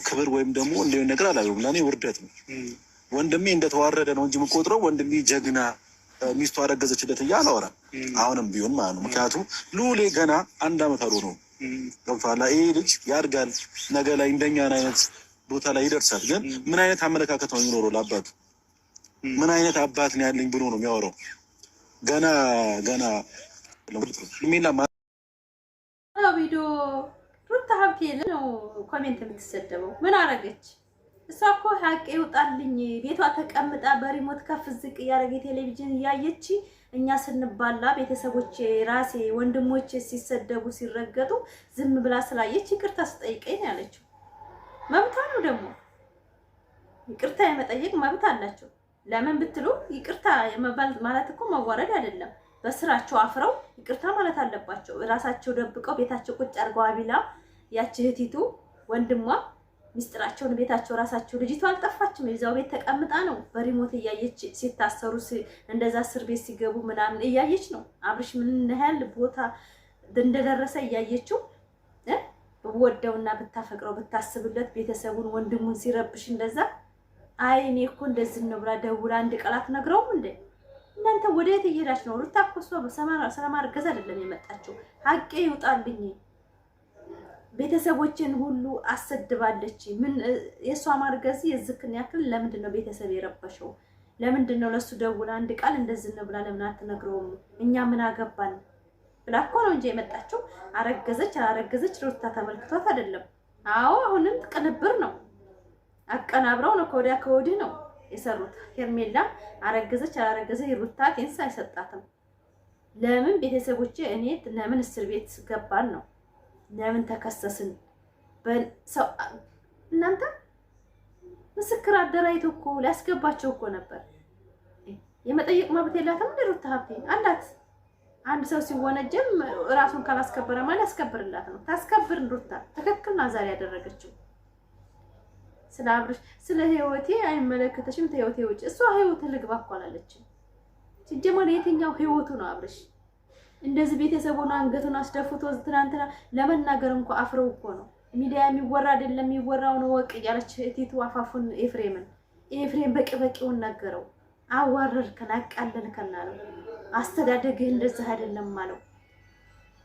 ክብር ወይም ደግሞ እንደው ነገር አላየሁም። ለኔ ውርደት ነው። ወንድሜ እንደተዋረደ ነው እንጂ የምቆጥረው ወንድሜ ጀግና ሚስቱ አረገዘችለት እያለ አወራም። አሁንም ቢሆን ማለት ነው። ምክንያቱም ሉሌ ገና 1 ዓመት አልሆነውም። ገብቶሃል? ይሄ ልጅ ያድጋል፣ ነገ ላይ እንደኛን አይነት ቦታ ላይ ይደርሳል። ግን ምን አይነት አመለካከት ነው የሚኖረው ለአባቱ? ምን አይነት አባት ነው ያለኝ ብሎ ነው የሚያወራው? ገና ሜላ ቪዲዮ ሩታ ሀብቴ ነው ኮሜንት የምትሰደበው። ምን አረገች እሷ? እኮ ሀቅ ይውጣልኝ ቤቷ ተቀምጣ በሪሞት ከፍ ዝቅ እያደረገ ቴሌቪዥን እያየች እኛ ስንባላ ቤተሰቦቼ ራሴ ወንድሞቼ ሲሰደቡ ሲረገጡ ዝም ብላ ስላየች ይቅርታ ስጠይቀኝ ነው ያለችው። መብቷ ነው ደግሞ ይቅርታ የመጠየቅ መብት አላቸው። ለምን ብትሉ ይቅርታ ማለት እኮ መዋረድ አይደለም። በስራቸው አፍረው ይቅርታ ማለት አለባቸው። ራሳቸው ደብቀው ቤታቸው ቁጭ አድርገው አቢላ ያቺ እህቲቱ ወንድሟ ሚስጥራቸውን ቤታቸው ራሳቸው ልጅቷ አልጠፋችም። የዛው ቤት ተቀምጣ ነው በሪሞት እያየች ሲታሰሩ እንደዛ እስር ቤት ሲገቡ ምናምን እያየች ነው። አብርሽ ምን ያህል ቦታ እንደደረሰ እያየችው ወደውና ብታፈቅረው ብታስብለት ቤተሰቡን ወንድሙን ሲረብሽ እንደዛ አይ እኔ እኮ እንደዚህ ነው ብላ ደውላ አንድ ቃላት ነግረውም እንዴ እናንተ ወደ የት እየሄዳችሁ ነው? ሩታ እኮ ስለማርገዝ አይደለም የመጣችው። ሀቄ ይውጣልኝ ቤተሰቦችን ሁሉ አሰድባለች። ምን የሷ ማርገዝ የዝክን ያክል ለምንድን ነው ቤተሰብ የረበሸው? ለምንድን ነው ለሱ ደውላ አንድ ቃል እንደዚህ ነው ብላ ለምን አትነግረውም? እኛ ምን አገባን ብላ እኮ ነው እንጂ የመጣችው። አረገዘች አላረገዘች ሩታ ተመልክቷት አይደለም። አዎ አሁንም ቅንብር ነው፣ አቀናብረው ነው ከወዲያ ከወዲህ ነው የሰሩት። ሄርሜላ አረገዘች አላረገዘች ሩታ ቴንስ አይሰጣትም። ለምን ቤተሰቦቼ እኔ ለምን እስር ቤት ገባን ነው? ለምን ተከሰስን? በሰው እናንተ ምስክር አደራይቶ እኮ ሊያስገባቸው እኮ ነበር። የመጠየቅ መብት የላትም እንደ ሩታ ሀብቴ አላት። አንድ ሰው ሲወነጀል ራሱን ካላስከበረ ማለት ያስከብርላት ነው። ታስከብር ሩታ ትክክል ና ዛሬ ያደረገችው። ስለ አብርሽ ስለ ህይወቴ አይመለከተሽም ተህይወቴ ውጭ እሷ ህይወት ልግባ እኮ አላለችም። ሲጀመር የትኛው ህይወቱ ነው አብርሽ? እንደዚህ ቤተሰቡን አንገቱን አስደፍቶ ትናንትና ለመናገር እንኳን አፍረው እኮ ነው። ሚዲያ የሚወራ አይደለም የሚወራው ነው ወቅ ያለች እቲቱ አፋፉን ኤፍሬም በቂውን ነገረው። አዋረድከን አቃለልከን አለው። አስተዳደግህ እንደዚህ አይደለም አለው።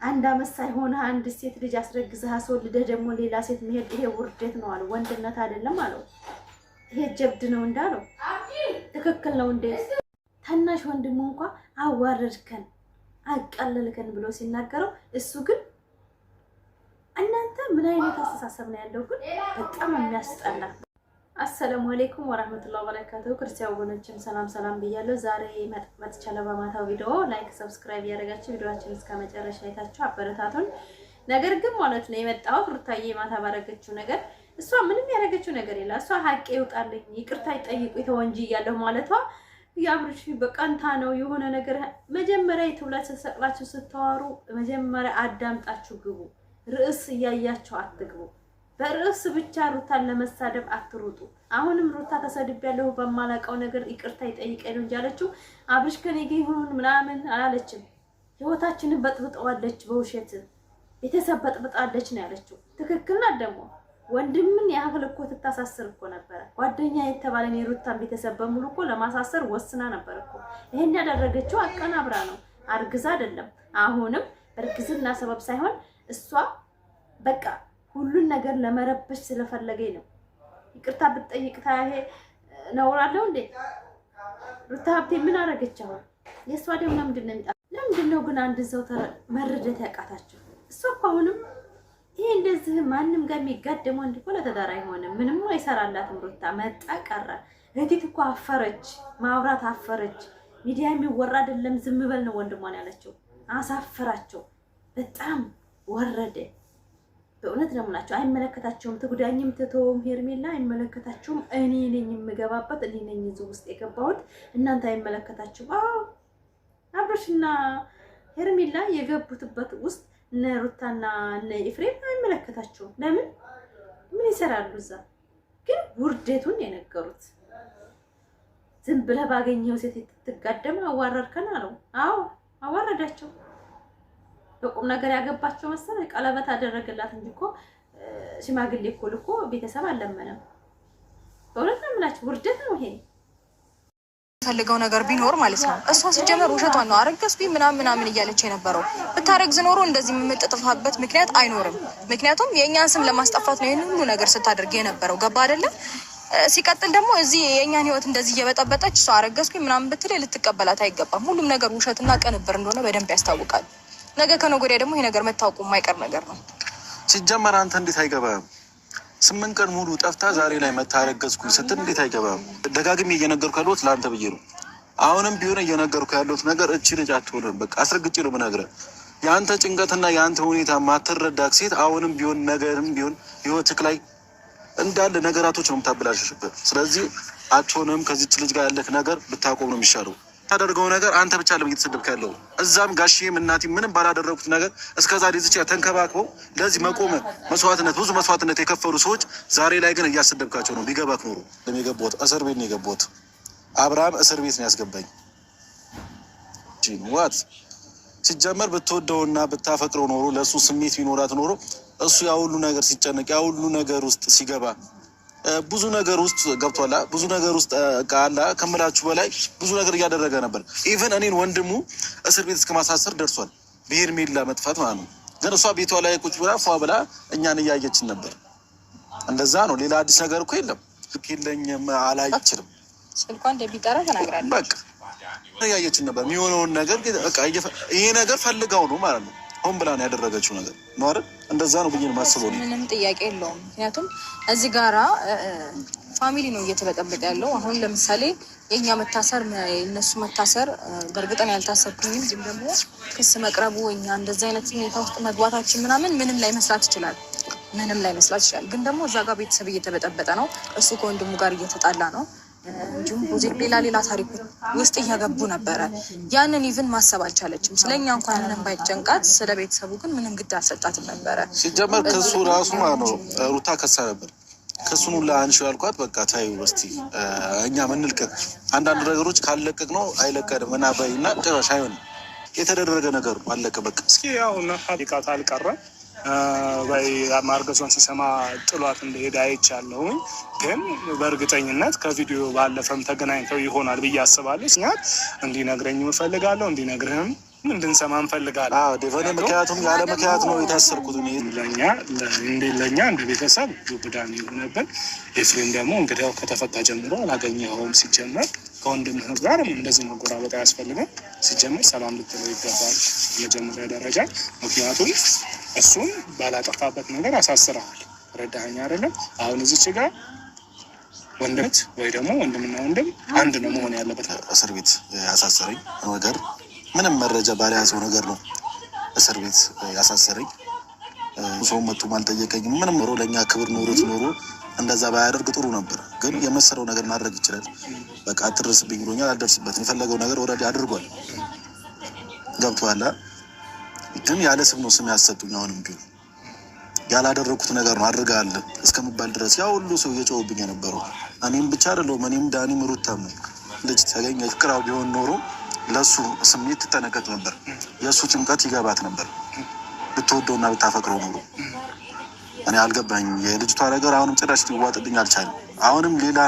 1 ዓመት ሳይሆን አንድ ሴት ልጅ አስረግዘህ አስወልደህ ደግሞ ሌላ ሴት መሄድ ይሄ ውርደት ነው አለው። ወንድነት አይደለም አለው። ይሄ ጀብድ ነው እንዳለው ትክክል ነው እንዴ? ታናሽ ወንድሙ እንኳን አዋረድከን አቃለልከን ብሎ ሲናገረው እሱ ግን እናንተ ምን አይነት አስተሳሰብ ነው ያለው? ግን በጣም የሚያስጠላ። አሰላሙ አለይኩም ወራህመቱላሂ ወበረካቱሁ። ክርስቲያን ወገኖችም ሰላም ብያለሁ። ዛሬ መጥቻለሁ በማታው ቪዲዮ። ላይክ ሰብስክራይብ ያደረጋችሁ ቪዲዮአችንን እስከ መጨረሻ አይታችሁ አበረታቱን። ነገር ግን ማለት ነው የመጣሁት ሩታዬ ማታ ባረገችው ነገር እሷ ምንም ያደረገችው ነገር የለም። እሷ ሀቄ ይውጣልኝ ይቅርታ ይጠይቁ ተወንጂ ያለው ማለቷ ያብርሽ በቀንታ ነው የሆነ ነገር። መጀመሪያ የተውላች ተሰቅላችሁ ስታወሩ መጀመሪያ አዳምጣችሁ ግቡ። ርዕስ እያያችሁ አትግቡ። በርዕስ ብቻ ሩታን ለመሳደብ አትሩጡ። አሁንም ሩታ ተሰድቤያለሁ በማላውቀው ነገር ይቅርታ ይጠይቀኝ ነው እንጂ አለችው። አብርሽ ከኔ ጋር ይሁን ምናምን አላለችም። ህይወታችንን በጥብጠዋለች፣ በውሸት ቤተሰብ በጥብጣለች ነው ያለችው። ትክክል ናት ደግሞ ወንድምን ያህል እኮ ትታሳስር እኮ ነበር። ጓደኛ የተባለን የሩታን ቤተሰብ በሙሉ እኮ ለማሳሰር ወስና ነበር እኮ። ይሄን ያደረገችው አቀናብራ ነው፣ አርግዛ አይደለም። አሁንም እርግዝና ሰበብ ሳይሆን እሷ በቃ ሁሉን ነገር ለመረበሽ ስለፈለገኝ ነው። ይቅርታ ብትጠይቅ ታሄ ነውራለው እንዴ? ሩታ ሀብቴ ምን አረገች? አሁን የሷ ደም ለምንድን ነው ግን አንድ ሰው መረዳት ያቃታቸው? እሷ እኮ አሁንም ይሄ እንደዚህ ማንም ጋር የሚጋደመው እንዴ እኮ ለተዳራ አይሆንም። ምንም አይሰራላትም። ሩታ መጣ ቀረ። እህቴት እኮ አፈረች፣ ማውራት አፈረች። ሚዲያ የሚወራ አይደለም ዝም በል ነው ወንድሟን ያለችው። አሳፈራቸው። በጣም ወረደ። በእውነት ነው የምላቸው። አይመለከታቸውም። ትጉዳኝም ትተውም ሄርሜላ አይመለከታቸውም። እኔ ነኝ የምገባበት፣ እኔ ነኝ እዚህ ውስጥ የገባሁት፣ እናንተ አይመለከታችሁም። አዎ አብርሽና ሄርሜላ የገቡትበት ውስጥ እነ ሩታና እነ ኤፍሬም አይመለከታቸውም። ለምን ምን ይሰራሉ እዛ? ግን ውርደቱን የነገሩት ዝም ብለህ ባገኘው ሴት ትጋደም አዋረድከን አለው። አዎ አዋረዳቸው። በቁም ነገር ያገባቸው መሰለ ቀለበት አደረገላት እንጂ እኮ ሽማግሌ እኮ ልኮ ቤተሰብ አልለመነም። በእውነት ነው የምላችሁ፣ ውርደት ነው ይሄ። ፈልገው ነገር ቢኖር ማለት ነው እሷ ሲጀመር ውሸቷን ነው አረገዝኩኝ ምናምን እያለች የነበረው። ብታረግዝ ኖሮ እንደዚህ የምትጠፋበት ምክንያት አይኖርም። ምክንያቱም የእኛን ስም ለማስጠፋት ነው ይህን ሁሉ ነገር ስታደርግ የነበረው። ገባ አይደለም? ሲቀጥል ደግሞ እዚህ የእኛን ህይወት እንደዚህ እየበጠበጠች እሷ አረገዝኩኝ ምናምን ብትል ልትቀበላት አይገባም። ሁሉም ነገር ውሸትና ቅንብር እንደሆነ በደንብ ያስታውቃል። ነገ ከነገ ወዲያ ደግሞ ይሄ ነገር መታወቁ የማይቀር ነገር ነው። ሲጀመር አንተ እንዴት አይገባም? 8 ቀን ሙሉ ጠፍታ ዛሬ ላይ መታረገዝኩኝ ስትል እንዴት አይገባም? ደጋግሜ እየነገርኩ ያለሁት ለአንተ ብዬ ነው። አሁንም ቢሆን እየነገርኩ ያለሁት ነገር እቺ ልጅ አትሆንም። በቃ አስረግጬ ነው የምነግርህ። የአንተ ጭንቀትና የአንተ ሁኔታ ማትረዳክ ሴት አሁንም ቢሆን ነገርም ቢሆን ህይወትክ ላይ እንዳለ ነገራቶች ነው የምታበላሽሽበት። ስለዚህ አትሆንም። ከዚች ልጅ ጋር ያለክ ነገር ብታቆም ነው የሚሻለው። ታደርገው ነገር አንተ ብቻ ለምን እየተሰደብክ ያለው? እዛም ጋሽዬም እናቴም ምንም ባላደረጉት ነገር እስከዛሬ እዚች ተንከባክበው ለዚህ መቆመ መስዋዕትነት ብዙ መስዋዕትነት የከፈሉ ሰዎች ዛሬ ላይ ግን እያሰደብካቸው ነው። ቢገባክ ኖሮ የገባሁት እስር ቤት ነው የገባሁት። አብርሃም እስር ቤት ነው ያስገባኝ። ዋት ሲጀመር ብትወደውና ብታፈቅረው ኖሮ ለእሱ ስሜት ቢኖራት ኖሮ እሱ ያሁሉ ነገር ሲጨነቅ ያሁሉ ነገር ውስጥ ሲገባ ብዙ ነገር ውስጥ ገብቷላ። ብዙ ነገር ውስጥ ቃላ ከምላችሁ በላይ ብዙ ነገር እያደረገ ነበር። ኢቨን እኔን ወንድሙ እስር ቤት እስከ ማሳሰር ደርሷል። ብሄር ሜላ መጥፋት ማለት ነው። ግን እሷ ቤቷ ላይ ቁጭ ብላ ፏ ብላ እኛን እያየችን ነበር። እንደዛ ነው። ሌላ አዲስ ነገር እኮ የለም። ልክ የለኝም አላይችልም። ስልኳ እንደሚጠራ ተናግራለች። በቃ እያየችን ነበር የሚሆነውን ነገር። ይሄ ነገር ፈልጋው ነው ማለት ነው። ሆን ብላ ነው ያደረገችው ነገር ነው አይደል? እንደዛ ነው ብዬ ነው የማስበው። ምንም ጥያቄ የለውም። ምክንያቱም እዚህ ጋራ ፋሚሊ ነው እየተበጠበጠ ያለው። አሁን ለምሳሌ የእኛ መታሰር የእነሱ መታሰር በእርግጠን ያልታሰርኩኝም፣ ግን ደግሞ ክስ መቅረቡ እኛ እንደዚህ አይነት ሁኔታ ውስጥ መግባታችን ምንም ላይ መስራት ይችላል። ግን ደግሞ እዛ ጋር ቤተሰብ እየተበጠበጠ ነው። እሱ ከወንድሙ ጋር እየተጣላ ነው። እንዲሁም ሌላ ታሪክ ውስጥ እያገቡ ነበረ። ያንን ኢቭን ማሰብ አልቻለችም። ስለኛ እንኳን ምንም ባይጨንቃት ስለ ቤተሰቡ ግን ምንም ግድ አልሰጣትም ነበረ። ሲጀመር ክሱ ራሱ ማለት ነው ሩታ ከሳ ነበር። ክሱን ሁላ አንሺው ያልኳት በቃ ታዩ እስቲ እኛ ምንልቀቅ አንዳንድ ነገሮች ካለቀቅ ነው አይለቀድም እና በይና ጭራሽ አይሆንም። የተደረገ ነገር አለቀ በቃ። እስኪ ያው ቃት አልቀረም ወይ ማርገዟን ሲሰማ ጥሏት እንደሄደ አይቻለሁኝ። ግን በእርግጠኝነት ከቪዲዮ ባለፈም ተገናኝተው ይሆናል ብዬ አስባለሁ። ስኛት እንዲነግረኝ እፈልጋለሁ፣ እንዲነግርህም እንድንሰማ እንፈልጋለን። ዴቨኔ ምክንያቱም ያለ ምክንያት ነው የታሰርኩት። ለእኛ እንደ ቤተሰብ ዱብዳን የሆነብን ኤፍሬም ደግሞ እንግዲያው ከተፈታ ጀምሮ አላገኘኸውም። ሲጀመር ከወንድምህ ጋር እንደዚህ መጎራበጥ አያስፈልግም። ሲጀመር ሰላም ልትለው ይገባል መጀመሪያ ደረጃ። ምክንያቱም እሱን ባላጠፋበት ነገር አሳስረሃል። ረዳኸኝ አይደለም? አሁን እዚች ጋር ወንድምት ወይ ደግሞ ወንድምና ወንድም አንድ ነው መሆን ያለበት። እስር ቤት ያሳሰረኝ ነገር ምንም መረጃ ባልያዘው ነገር ነው እስር ቤት ያሳሰረኝ። ሰው መጥቶም አልጠየቀኝም። ምንም ኖሮ ለእኛ ክብር ኖሮት ኖሮ እንደዛ ባያደርግ ጥሩ ነበር። ግን የመሰለው ነገር ማድረግ ይችላል። በቃ አትደርስብኝ ብሎኛል፣ አልደርስበትም። የፈለገው ነገር ወረድ አድርጓል። ገብቶሃል? ግን ያለ ስም ነው ስም ያሰጡኝ። አሁንም ቢሆን ያላደረኩት ነገር ነው አድርገሃል እስከምባል ድረስ ያ ሁሉ ሰው እየጮህብኝ የነበረው እኔም ብቻ አይደለሁም። እኔም ዳኒም ሩታም ነው። ልጅ ተገኘ ፍቅራው ቢሆን ኖሮ ለሱ ስሜት ትጠነቀቅ ነበር። የእሱ ጭንቀት ይገባት ነበር ብትወደውና ብታፈቅረው ኖሮ። እኔ አልገባኝ የልጅቷ ነገር አሁንም ጭራሽ ሊዋጥልኝ አልቻለም። አሁንም ሌላ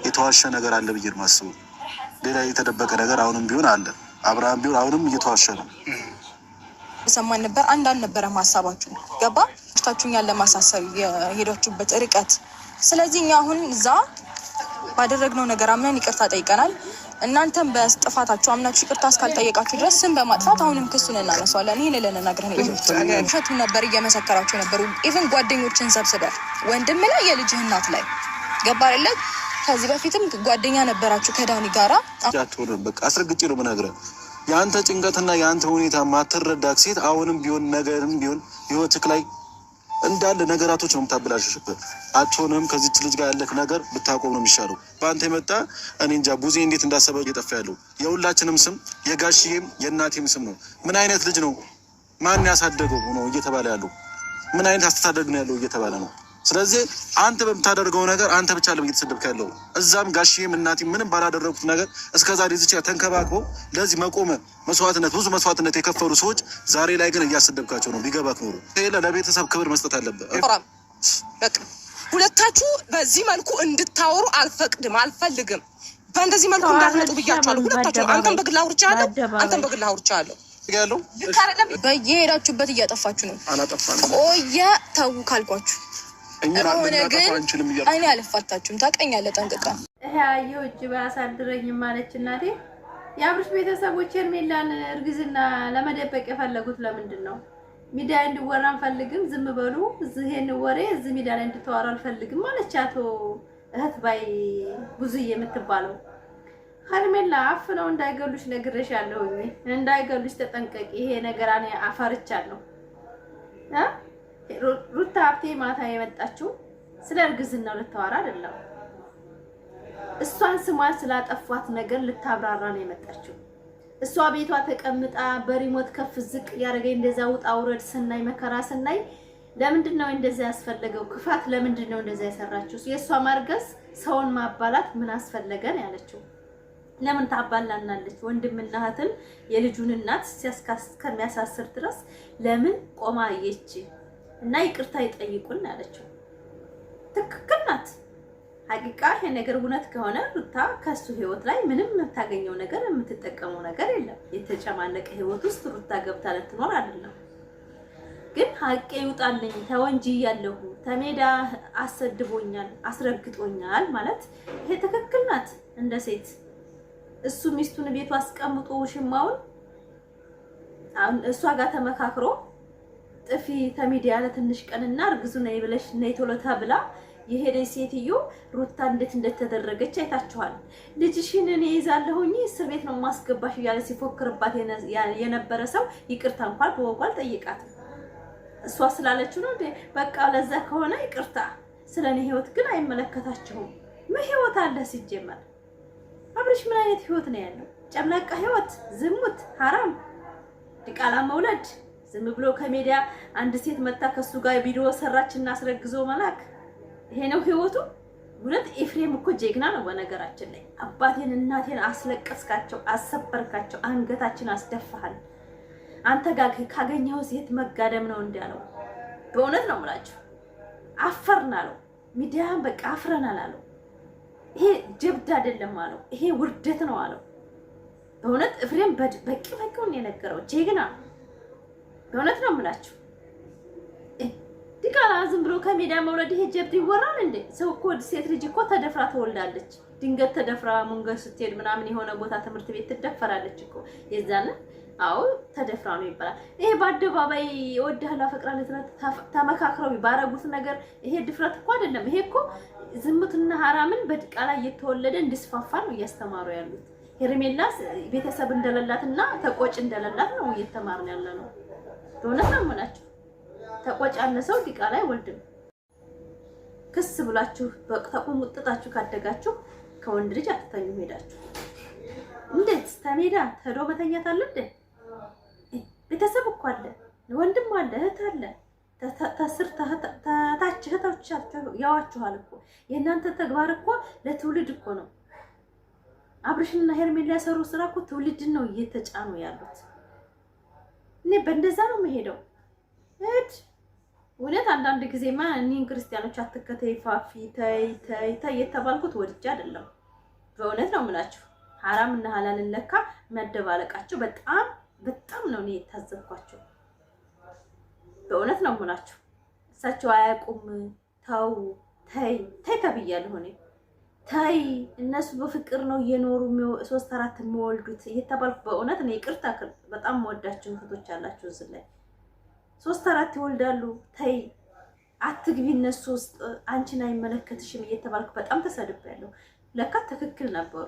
የተዋሸ ነገር አለ ብዬ ነው የማስበው። ሌላ የተደበቀ ነገር አሁንም ቢሆን አለ። አብርሃም ቢሆን አሁንም እየተዋሸ ነው። ሰማን ነበር አንድ አልነበረም ሀሳባችሁ። ገባ ሽታችሁኛል ለማሳሰብ የሄዳችሁበት ርቀት። ስለዚህ እኛ አሁን እዛ ባደረግነው ነገር አምነን ይቅርታ ጠይቀናል። እናንተም በጥፋታችሁ አምናችሁ ይቅርታ እስካልጠየቃችሁ ድረስ ስም በማጥፋት አሁንም ክሱን እናነሳዋለን። ይህን ልንነግርህ ነው። ውሸቱን ነበር እየመሰከራችሁ ነበሩ። ኢቨን ጓደኞችን ሰብስበህ ወንድም ላይ የልጅህ እናት ላይ ገባ አይደለ? ከዚህ በፊትም ጓደኛ ነበራችሁ ከዳኒ ጋራ። በቃ አስረግጬ ነው የምነግርህ። የአንተ ጭንቀትና የአንተ ሁኔታ ማትረዳክ ሴት አሁንም ቢሆን ነገርም ቢሆን ህይወትክ ላይ እንዳለ ነገራቶች ነው የምታበላሽሽበት። አትሆንም። ከዚች ልጅ ጋር ያለክ ነገር ብታቆም ነው የሚሻለው። በአንተ የመጣ እኔ እንጃ ቡዜ እንዴት እንዳሰበ እየጠፋ ያለው የሁላችንም ስም የጋሽዬም የእናቴም ስም ነው። ምን አይነት ልጅ ነው ማን ያሳደገው ነው እየተባለ ያለው። ምን አይነት አስተዳደግ ነው ያለው እየተባለ ነው። ስለዚህ አንተ በምታደርገው ነገር አንተ ብቻ ለምን እየተሰደብክ ያለው? እዛም ጋሽዬም እናቴም ምንም ባላደረጉት ነገር እስከዛሬ እዚች ተንከባክበው ለዚህ መቆመ መስዋዕትነት ብዙ መስዋዕትነት የከፈሉ ሰዎች ዛሬ ላይ ግን እያሰደብካቸው ነው። ቢገባክ ኖሮ ለቤተሰብ ክብር መስጠት አለብህ። በቃ ሁለታችሁ በዚህ መልኩ እንድታወሩ አልፈልግም። በእንደዚህ መልኩ እንዳትመጡ ብያችኋለሁ። ሁለታችሁ አንተም በግል አውርቻለሁ፣ አንተም በግል አውርቻለሁ። በየሄዳችሁበት እያጠፋችሁ ነው። ቆየ ተው ካልኳችሁ ሆነ ግን እኔ አልፋታችሁም። ታውቀኛለህ ጠንቅቃ። ይሄ አየሁ እጅ ባያሳድረኝም ማለች እናቴ። የአብርሽ ቤተሰቦች ሄርሜላን እርግዝና ለመደበቅ የፈለጉት ለምንድን ነው? ሚዲያ እንዲወራ አንፈልግም፣ ዝም በሉ፣ ይሄን ወሬ እዚህ ሚዲያ ላይ እንድትወራ አልፈልግም ማለች አቶ እህት ባይ ብዙዬ የምትባለው። ሄርሜላ አፍነው እንዳይገሉሽ ነግሬሻለሁኝ፣ እንዳይገሉሽ ተጠንቀቂ። ይሄ ነገር እኔ አፈርቻለሁ። ሩታ ሀብቴ ማታ የመጣችው ስለ እርግዝናው ልታወራ አይደለም። እሷን ስሟን ስላጠፏት ነገር ልታብራራ ነው የመጣችው። እሷ ቤቷ ተቀምጣ በሪሞት ከፍ ዝቅ ያደረገኝ እንደዛ ውጣ ውረድ ስናይ መከራ ስናይ ለምንድን ነው እንደዛ ያስፈለገው? ክፋት ለምንድን ነው እንደዛ ያሰራችው? የእሷ ማርገዝ ሰውን ማባላት ምን አስፈለገን ያለችው? ለምን ታባላናለች? ወንድምና እህትን የልጁን እናት ከሚያሳስር ድረስ ለምን ቆማ አየች? እና ይቅርታ ይጠይቁን ያለችው ትክክል ናት። ሀቂቃ ይሄ ነገር እውነት ከሆነ ሩታ ከሱ ህይወት ላይ ምንም የምታገኘው ነገር የምትጠቀመው ነገር የለም። የተጨማለቀ ህይወት ውስጥ ሩታ ገብታ ልትኖር አይደለም። ግን ሀቄ ይውጣልኝ ተወንጂ ያለሁ ተሜዳ አሰድቦኛል አስረግጦኛል ማለት ይሄ ትክክል ናት እንደ ሴት። እሱ ሚስቱን ቤቱ አስቀምጦ ሽማውን እሷ ጋር ተመካክሮ ጥፊ ተሚዲያ ለትንሽ ቀንና እርግዙ ነይ ብለሽ ነይ ቶሎ ተብላ የሄደች ሴትዮ ሩታ እንዴት እንደተደረገች አይታችኋል። ልጅሽን እኔ ይዛለሁኝ እስር ቤት ነው ማስገባሽ እያለ ሲፎክርባት የነበረ ሰው ይቅርታ እንኳን በወጉ አልጠየቃትም። እሷ ስላለችው ነው በቃ ለዛ ከሆነ ይቅርታ፣ ስለኔ ህይወት ግን አይመለከታችሁም። ምን ህይወት አለ ሲጀመር? አብርሽ ምን አይነት ህይወት ነው ያለው? ጨምላቃ ህይወት፣ ዝሙት፣ ሐራም፣ ዲቃላ መውለድ፣ ዝም ብሎ ከሜዲያ አንድ ሴት መጣ ከሱ ጋር ቪዲዮ ሰራችና አስረግዞ መላክ፣ ይሄ ነው ህይወቱ? እውነት ኤፍሬም እኮ ጀግና ነው። በነገራችን ላይ አባቴን እናቴን አስለቀስካቸው፣ አሰበርካቸው፣ አንገታችን አስደፋሃል። አንተ ጋር ካገኘው ሴት መጋደም ነው እንዳለው። በእውነት ነው የምላችሁ። አፈርና አለው ሚዲያን በቃ አፍረናል አለው። ይሄ ጀብድ አይደለም አለው፣ ይሄ ውርደት ነው አለው። በእውነት ኤፍሬም በቂውን የነገረው ጀግና። በእውነት ነው የምላችሁ። ዲቃላ ዝም ብሎ ከሜዳ መውለድ ይሄ ጀብድ ይወራል እንዴ? ሰው እኮ ሴት ልጅ እኮ ተደፍራ ትወልዳለች። ድንገት ተደፍራ መንገድ ስትሄድ ምናምን የሆነ ቦታ ትምህርት ቤት ትደፈራለች እኮ የዛን አው ተደፍራ ነው ይባላል። ይሄ በአደባባይ ወደህላ ፈቅራለች ተመካክረው ባረጉት ነገር ይሄ ድፍረት እኮ አይደለም። ይሄ እኮ ዝሙትና ሐራምን በዲቃላ እየተወለደ እንዲስፋፋ ነው እያስተማሩ ያሉት። ሄርሜላ ቤተሰብ እንደሌላትና ተቆጭ እንደሌላት ነው እየተማርን ያለ ነው። በእውነት ነው የምላችሁ። ተቆጭ ያለ ሰው ዲቃላ አይወልድም። ክስ ብላችሁ ተቆሙጥጣችሁ ካደጋችሁ ከወንድ ልጅ አትተኙ ሄዳችሁ። እንዴት ተሜዳ ተዶ መተኛት አለ እንዴ? ቤተሰብ እኮ አለ፣ ወንድም አለ፣ እህት አለ፣ ተስር ታች እህቶቻችሁ ያዋችኋል እኮ። የእናንተ ተግባር እኮ ለትውልድ እኮ ነው። አብርሽና ሄርሜላ ያሰሩ ስራ እኮ ትውልድን ነው እየተጫኑ ያሉት። እኔ በእንደዛ ነው የምሄደው። እውነት አንዳንድ ጊዜማ እኔን ክርስቲያኖች አትከተይ ፋፊ ተይ ተይ ተይ የተባልኩት ወድጄ አይደለም። በእውነት ነው የምላችሁ። ሐራም እና ሐላልን ለካ መደባለቃቸው በጣም ነው እኔ የታዘብኳቸው። በእውነት ነው የምላችሁ። እሳቸው አያውቁም። ተው ተይ ተይ ተብያለሁ እኔ። ተይ እነሱ በፍቅር ነው እየኖሩ 3-4 የሚወልዱት እየተባልኩ በእውነት ነው ይቅርታ። በጣም ወዳችሁ እህቶች አላችሁ እዚህ ላይ 3-4 ይወልዳሉ። ተይ አትግቢ እነሱ ውስጥ፣ አንቺን አይመለከትሽም እየተባልኩ በጣም ተሰድቤያለሁ። ለካ ትክክል ነበሩ።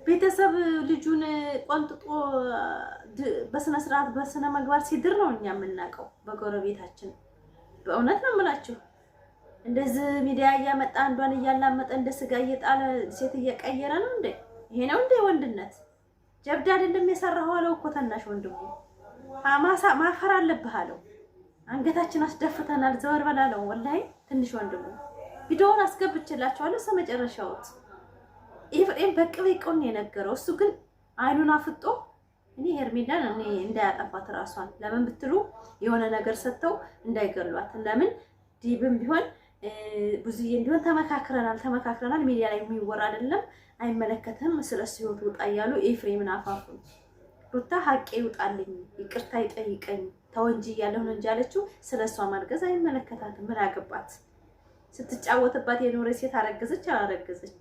ቤተሰብ ልጁን ቆንጥጦ በስነ ስርዓት በስነ ምግባር ሲድር ነው እኛ የምናውቀው በጎረቤታችን። በእውነት ነው የምላችሁ። እንደዚህ ሚዲያ እያመጣ አንዷን እያላመጠ እንደ ስጋ እየጣለ ሴት እየቀየረ ነው እንዴ? ይሄ ነው እንዴ ወንድነት? ጀብድ አይደለም የሰራው አለው እኮ ታናሽ ወንድሙ። ማፈር አለብህ አለው። አንገታችን አስደፍተናል ዘወር በላለው። ወላሂ ትንሽ ወንድሙ ቪዲዮውን አስገብቼላችኋለሁ ሰመጨረሻውት ኤፍሬም በቅቤ ቆን የነገረው። እሱ ግን አይኑን አፍጦ እኔ ሄርሜላን እኔ እንዳያጠፋት ራሷን ለምን ብትሉ የሆነ ነገር ሰጥተው እንዳይገሏት። ለምን ዲብም ቢሆን ብዙዬ እንዲሆን ተመካክረናል። ሚዲያ ላይ የሚወራ አይደለም፣ አይመለከትም፣ ስለሱ ህይወት ውጣ እያሉ ኤፍሬምን አፋፉን። ሩታ ሀቄ ይውጣልኝ፣ ይቅርታ ይጠይቀኝ፣ ተወንጂ እያለሁ ነው እንጂ አለችው። ስለሷ ማርገዝ አይመለከታትም። ምን አገባት? ስትጫወትባት የኖረ ሴት አረገዘች አላረገዘች